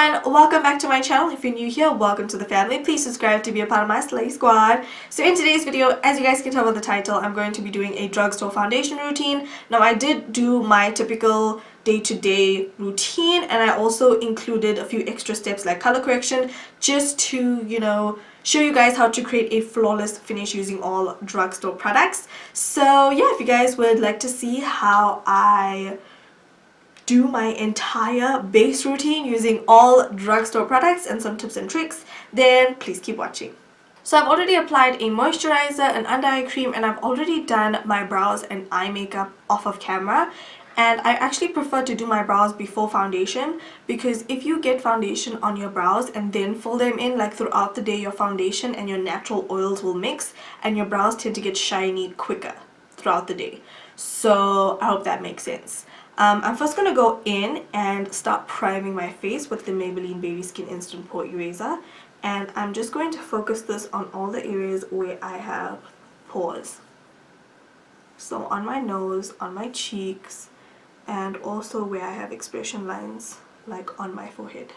everyone, welcome back to my channel. If you're new here, welcome to the family. Please subscribe to be a part of my Slay Squad. So in today's video, as you guys can tell by the title, I'm going to be doing a drugstore foundation routine. Now I did do my typical day-to-day routine, and I also included a few extra steps like color correction just to, show you guys how to create a flawless finish using all drugstore products. So yeah, if you guys would like to see how I do my entire base routine using all drugstore products and some tips and tricks, then please keep watching. So I've already applied a moisturizer, an under eye cream, and I've already done my brows and eye makeup off of camera. And I actually prefer to do my brows before foundation, because if you get foundation on your brows and then fill them in, like throughout the day, your foundation and your natural oils will mix and your brows tend to get shiny quicker throughout the day. So I hope that makes sense. I'm first going to go in and start priming my face with the Maybelline Babyskin Instant Pore Eraser, and I'm just going to focus this on all the areas where I have pores. So on my nose, on my cheeks, and also where I have expression lines like on my forehead.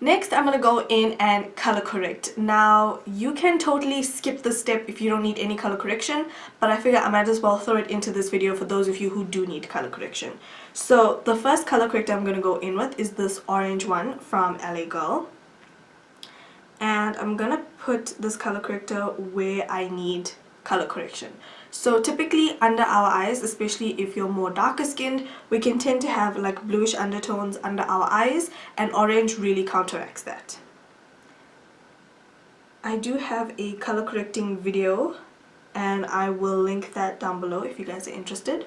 Next, I'm going to go in and color correct. Now, you can totally skip this step if you don't need any color correction, but I figure I might as well throw it into this video for those of you who do need color correction. So, the first color corrector I'm going to go in with is this orange one from L.A Girl. And I'm going to put this color corrector where I need color correction. So typically under our eyes, especially if you're more darker skinned, we can tend to have like bluish undertones under our eyes, and orange really counteracts that. I do have a color correcting video and I will link that down below if you guys are interested.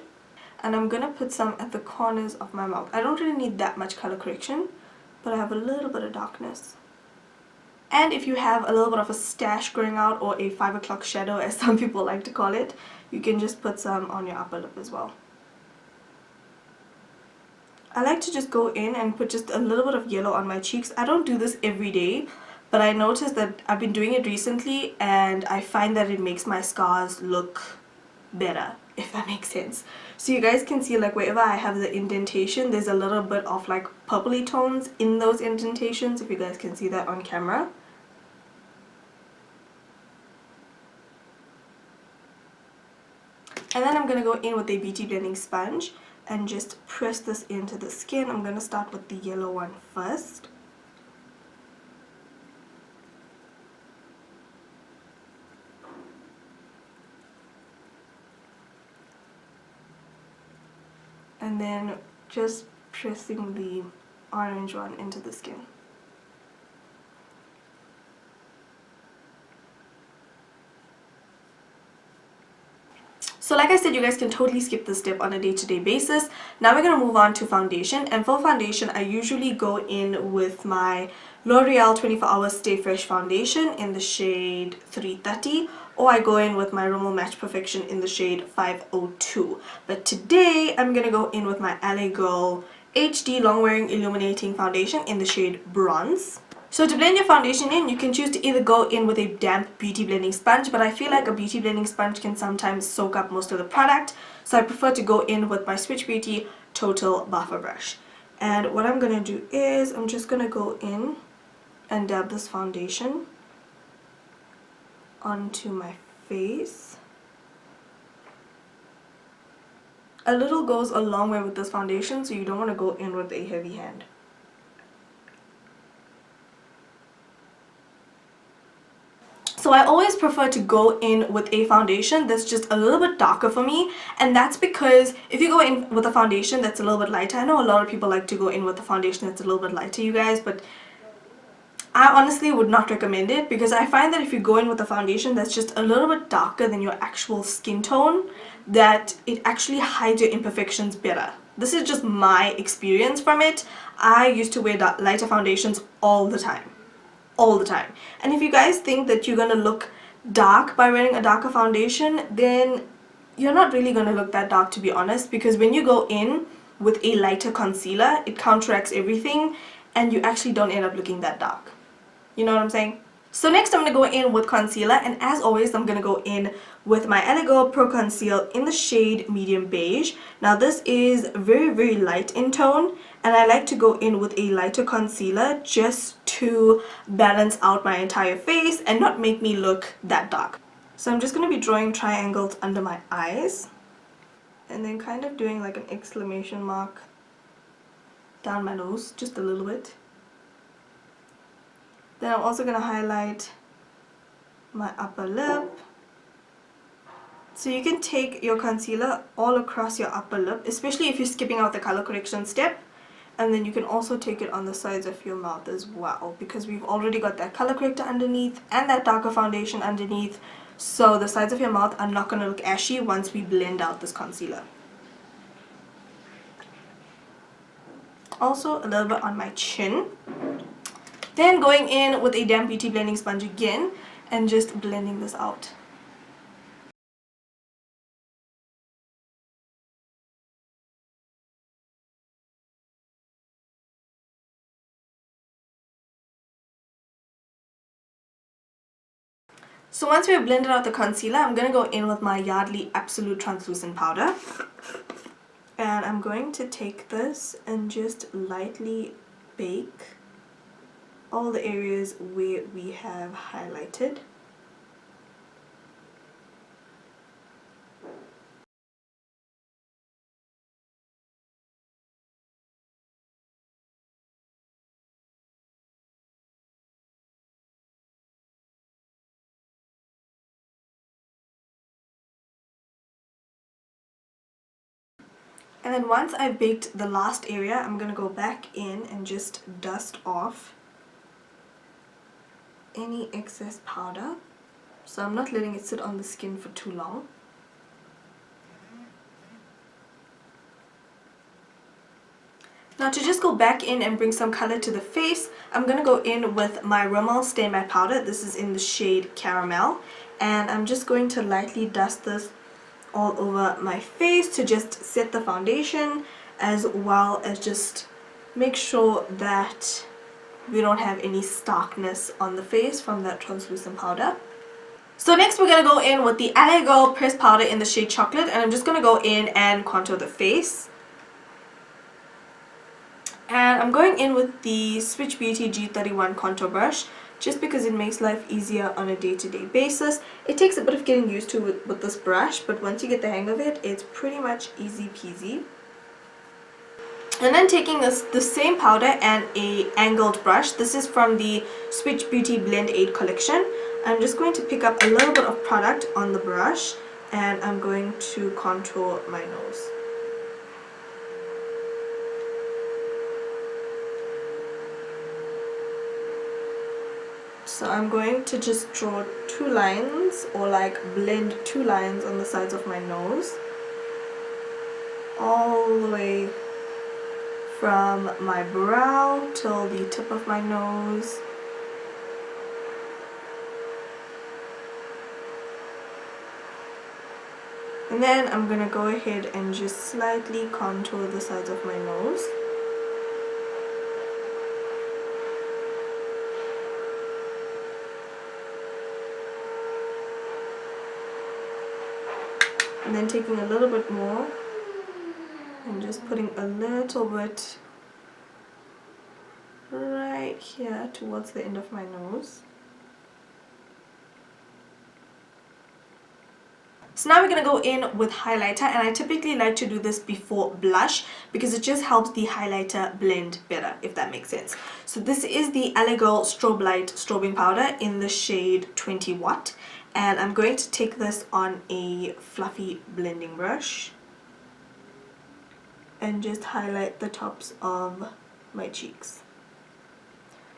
And I'm gonna put some at the corners of my mouth. I don't really need that much color correction, but I have a little bit of darkness. And if you have a little bit of a stash growing out, or a 5 o'clock shadow as some people like to call it, you can just put some on your upper lip as well. I like to just go in and put just a little bit of yellow on my cheeks. I don't do this every day, but I noticed that I've been doing it recently and I find that it makes my scars look better, if that makes sense. So you guys can see like wherever I have the indentation, there's a little bit of like purpley tones in those indentations, if you guys can see that on camera. And then I'm going to go in with a beauty blending sponge and just press this into the skin. I'm going to start with the yellow one first. And then just pressing the orange one into the skin. So like I said, you guys can totally skip this step on a day-to-day basis. Now we're going to move on to foundation. And for foundation, I usually go in with my L'Oreal 24 Hour Stay Fresh Foundation in the shade 330. Or I go in with my Rimmel Match Perfection in the shade 502. But today, I'm going to go in with my L.A Girl HD Long Wearing Illuminating Foundation in the shade Bronze. So to blend your foundation in, you can choose to either go in with a damp beauty blending sponge, but I feel like a beauty blending sponge can sometimes soak up most of the product, so I prefer to go in with my Switch Beauty Total Buffer Brush. And what I'm going to do is, I'm just going to go in and dab this foundation onto my face. A little goes a long way with this foundation, so you don't want to go in with a heavy hand. So I always prefer to go in with a foundation that's just a little bit darker for me, and that's because if you go in with a foundation that's a little bit lighter, I know a lot of people like to go in with a foundation that's a little bit lighter, you guys, but I honestly would not recommend it, because I find that if you go in with a foundation that's just a little bit darker than your actual skin tone, that it actually hides your imperfections better. This is just my experience from it. I used to wear lighter foundations all the time. And if you guys think that you're gonna look dark by wearing a darker foundation, then you're not really gonna look that dark, to be honest, because when you go in with a lighter concealer, it counteracts everything and you actually don't end up looking that dark. You know what I'm saying? So next I'm going to go in with concealer, and as always I'm going to go in with my L.A Girl Pro Conceal in the shade medium beige. Now this is very light in tone, and I like to go in with a lighter concealer just to balance out my entire face and not make me look that dark. So I'm just going to be drawing triangles under my eyes and then kind of doing like an exclamation mark down my nose just a little bit. Then I'm also going to highlight my upper lip. So you can take your concealer all across your upper lip, especially if you're skipping out the color correction step. And then you can also take it on the sides of your mouth as well, because we've already got that color corrector underneath and that darker foundation underneath. So the sides of your mouth are not going to look ashy once we blend out this concealer. Also a little bit on my chin. Then going in with a damp beauty blending sponge again and just blending this out. So once we've blended out the concealer, I'm going to go in with my Yardley Absolute Translucent powder. And I'm going to take this and just lightly bake all the areas where we have highlighted. And then once I've baked the last area, I'm going to go back in and just dust off any excess powder. So I'm not letting it sit on the skin for too long. Now to just go back in and bring some color to the face, I'm going to go in with my Rimmel Stay Matte powder. This is in the shade Caramel. And I'm just going to lightly dust this all over my face to just set the foundation, as well as just make sure that we don't have any starkness on the face from that translucent powder. So next we're going to go in with the L.A Girl pressed powder in the shade Chocolate, and I'm just going to go in and contour the face. And I'm going in with the Switch Beauty G31 contour brush just because it makes life easier on a day-to-day basis. It takes a bit of getting used to with this brush, but once you get the hang of it, it's pretty much easy peasy. And then taking the same powder and a angled brush, this is from the Switch Beauty Blend Aid collection. I'm just going to pick up a little bit of product on the brush and I'm going to contour my nose. So I'm going to just draw two lines, or like blend two lines on the sides of my nose, all the way from my brow till the tip of my nose. And then I'm going to go ahead and just slightly contour the sides of my nose. And then taking a little bit more and just putting a little bit right here towards the end of my nose. So now we're going to go in with highlighter, and I typically like to do this before blush because it just helps the highlighter blend better, if that makes sense. So this is the L.A Girl StrobeLite Strobing powder in the shade 20 Watt. And I'm going to take this on a fluffy blending brush and just highlight the tops of my cheeks.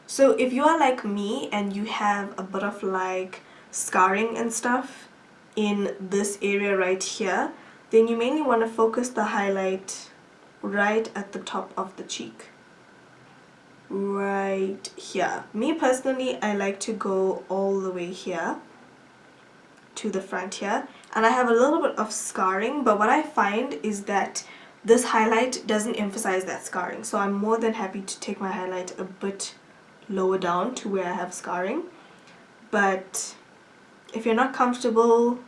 So if you are like me and you have a bit of like scarring and stuff in this area right here, then you mainly want to focus the highlight right at the top of the cheek. Right here. Me personally, I like to go all the way here to the front here, and I have a little bit of scarring, but what I find is that this highlight doesn't emphasize that scarring, so I'm more than happy to take my highlight a bit lower down to where I have scarring. but if you're not comfortable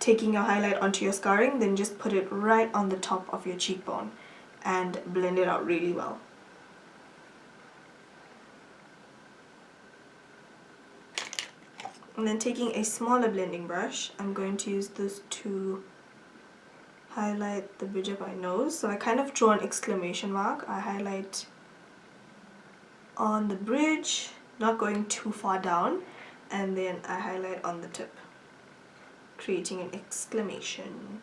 taking your highlight onto your scarring, then just put it right on the top of your cheekbone and blend it out really well. And then taking a smaller blending brush, I'm going to use this to highlight the bridge of my nose. So I kind of draw an exclamation mark. I highlight on the bridge, not going too far down, and then I highlight on the tip, creating an exclamation.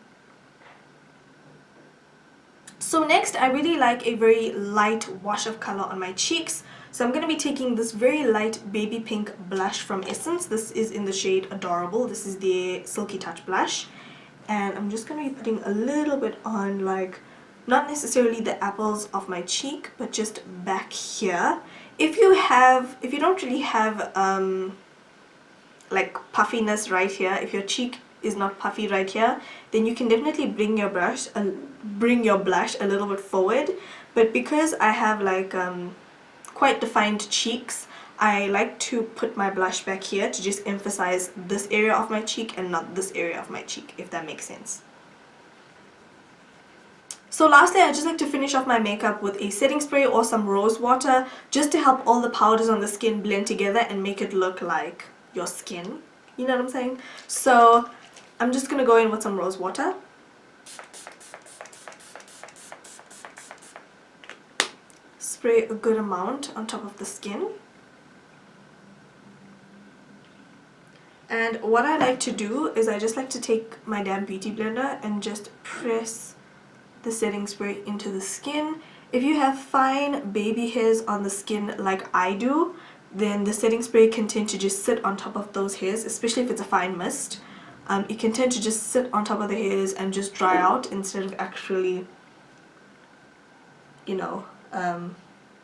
So next, I really like a very light wash of color on my cheeks. So I'm going to be taking this very light baby pink blush from Essence. This is in the shade Adorable. This is the Silky Touch blush. And I'm just going to be putting a little bit on, like, not necessarily the apples of my cheek, but just back here. If you don't really have like puffiness right here, if your cheek is not puffy right here, then you can definitely bring your blush a little bit forward. But because I have like quite defined cheeks, I like to put my blush back here to just emphasize this area of my cheek and not this area of my cheek, if that makes sense. So lastly, I just like to finish off my makeup with a setting spray or some rose water, just to help all the powders on the skin blend together and make it look like your skin. You know what I'm saying? So I'm just going to go in with some rose water. Spray a good amount on top of the skin. And what I like to do is I just like to take my damp beauty blender and just press the setting spray into the skin. If you have fine baby hairs on the skin like I do, then the setting spray can tend to just sit on top of those hairs, especially if it's a fine mist. It can tend to just sit on top of the hairs and just dry out instead of actually, you know,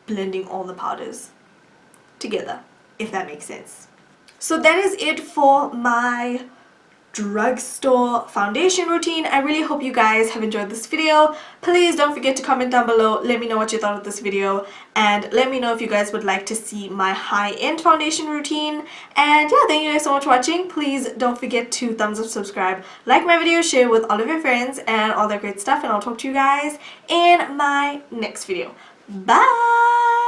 blending all the powders together, if that makes sense. So that is it for my drugstore foundation routine. I really hope you guys have enjoyed this video. Please don't forget to comment down below, let me know what you thought of this video, and let me know if you guys would like to see my high-end foundation routine. And yeah, thank you guys so much for watching. Please don't forget to thumbs up, subscribe, like my video, share with all of your friends, and all that great stuff, and I'll talk to you guys in my next video. Bye!